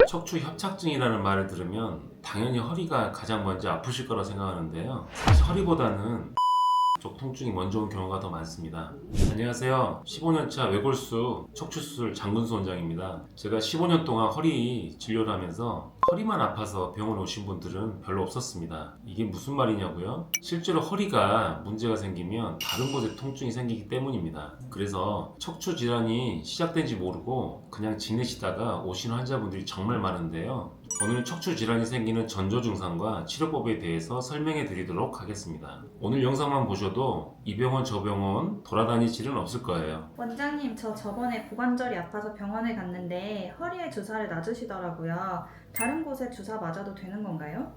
척추 협착증이라는 말을 들으면 당연히 허리가 가장 먼저 아프실 거라 생각하는데요. 사실 허리보다는 쪽 통증이 먼저 온 경우가 더 많습니다. 안녕하세요. 15년차 외골수 척추수술 장근수 원장입니다. 제가 15년 동안 허리 진료를 하면서 허리만 아파서 병원 오신 분들은 별로 없었습니다. 이게 무슨 말이냐고요? 실제로 허리가 문제가 생기면 다른 곳에 통증이 생기기 때문입니다. 그래서 척추 질환이 시작된지 모르고 그냥 지내시다가 오신 환자분들이 정말 많은데요. 오늘은 척추 질환이 생기는 전조 증상과 치료법에 대해서 설명해 드리도록 하겠습니다. 오늘 영상만 보셔도 이 병원 저 병원 돌아다닐 일은 없을 거예요. 원장님, 저 저번에 고관절이 아파서 병원에 갔는데 허리에 주사를 놔주시더라고요. 다른 곳에 주사 맞아도 되는 건가요?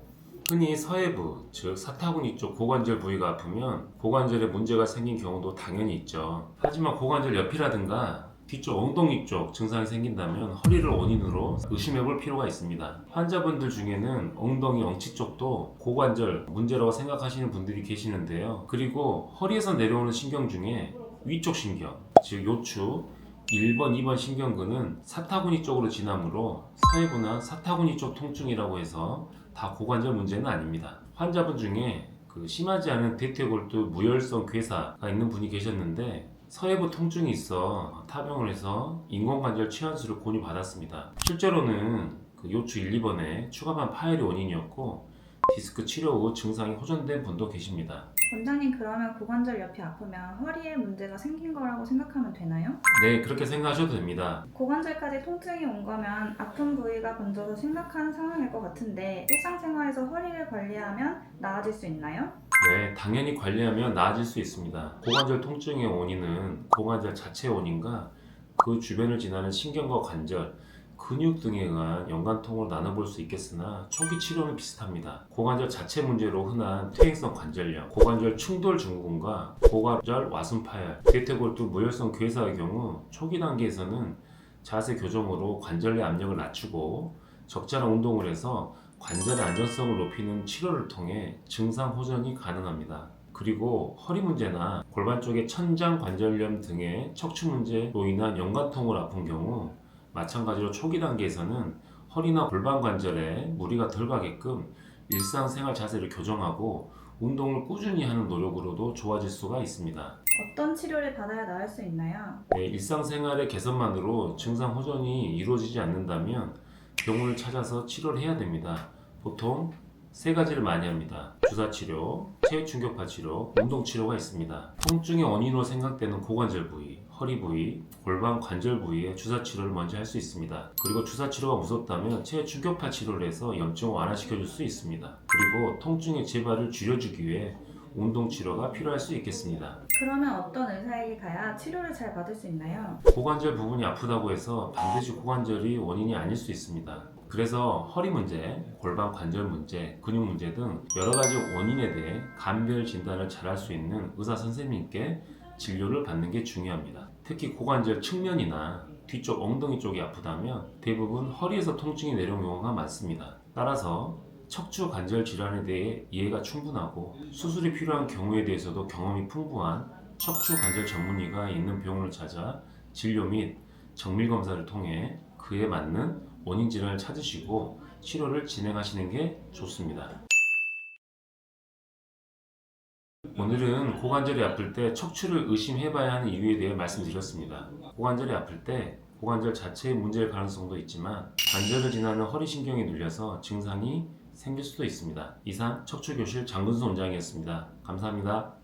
흔히 서해부, 즉 사타구니 쪽 고관절 부위가 아프면 고관절에 문제가 생긴 경우도 당연히 있죠. 하지만 고관절 옆이라든가 뒤쪽 엉덩이 쪽 증상이 생긴다면 허리를 원인으로 의심해 볼 필요가 있습니다. 환자분들 중에는 엉덩이 엉치 쪽도 고관절 문제라고 생각하시는 분들이 계시는데요. 그리고 허리에서 내려오는 신경 중에 위쪽 신경, 즉 요추 1번, 2번 신경근은 사타구니 쪽으로 지나므로 서해부나 사타구니 쪽 통증이라고 해서 다 고관절 문제는 아닙니다. 환자분 중에 심하지 않은 대퇴골두 무혈성 괴사가 있는 분이 계셨는데 서해부 통증이 있어 타병을 해서 인공관절 치환술을 권유받았습니다. 실제로는 요추 1, 2번에 추가반 파열이 원인이었고 디스크 치료 후 증상이 호전된 분도 계십니다. 원장님, 그러면 고관절 옆이 아프면 허리에 문제가 생긴 거라고 생각하면 되나요? 네, 그렇게 생각하셔도 됩니다. 고관절까지 통증이 온 거면 아픈 부위가 번져서 심각한 상황일 것 같은데 일상생활에서 허리를 관리하면 나아질 수 있나요? 네, 당연히 관리하면 나아질 수 있습니다. 고관절 통증의 원인은 고관절 자체의 원인과 그 주변을 지나는 신경과 관절, 근육 등에 의한 연관통으로 나눠볼 수 있겠으나 초기 치료는 비슷합니다. 고관절 자체 문제로 흔한 퇴행성 관절염, 고관절 충돌 증후군과 고관절 와순 파열, 대퇴골두 무혈성 괴사의 경우 초기 단계에서는 자세 교정으로 관절 내 압력을 낮추고 적절한 운동을 해서 관절의 안전성을 높이는 치료를 통해 증상 호전이 가능합니다. 그리고 허리 문제나 골반 쪽의 천장 관절염 등의 척추 문제로 인한 연관통을 아픈 경우 마찬가지로 초기 단계에서는 허리나 골반 관절에 무리가 덜 가게끔 일상생활 자세를 교정하고 운동을 꾸준히 하는 노력으로도 좋아질 수가 있습니다. 어떤 치료를 받아야 나을 수 있나요? 네, 일상생활의 개선만으로 증상 호전이 이루어지지 않는다면 병원을 찾아서 치료를 해야 됩니다. 보통 세 가지를 많이 합니다. 주사치료, 체외충격파 치료, 운동치료가 있습니다. 통증의 원인으로 생각되는 고관절 부위, 허리 부위, 골반 관절 부위에 주사치료를 먼저 할 수 있습니다. 그리고 주사치료가 무섭다면 체외충격파 치료를 해서 염증을 완화시켜 줄 수 있습니다. 그리고 통증의 재발을 줄여주기 위해 운동치료가 필요할 수 있겠습니다. 그러면 어떤 의사에게 가야 치료를 잘 받을 수 있나요? 고관절 부분이 아프다고 해서 반드시 고관절이 원인이 아닐 수 있습니다. 그래서 허리 문제, 골반 관절 문제, 근육 문제 등 여러 가지 원인에 대해 감별 진단을 잘 할 수 있는 의사 선생님께 진료를 받는 게 중요합니다. 특히 고관절 측면이나 뒤쪽 엉덩이 쪽이 아프다면 대부분 허리에서 통증이 내려온 경우가 많습니다. 따라서 척추 관절 질환에 대해 이해가 충분하고 수술이 필요한 경우에 대해서도 경험이 풍부한 척추 관절 전문의가 있는 병원을 찾아 진료 및 정밀 검사를 통해 그에 맞는 원인 질환을 찾으시고 치료를 진행하시는 게 좋습니다. 오늘은 고관절이 아플 때 척추를 의심해봐야 하는 이유에 대해 말씀드렸습니다. 고관절이 아플 때 고관절 자체의 문제일 가능성도 있지만 관절을 지나는 허리신경이 눌려서 증상이 생길 수도 있습니다. 이상 척추교실 장근수 원장이었습니다. 감사합니다.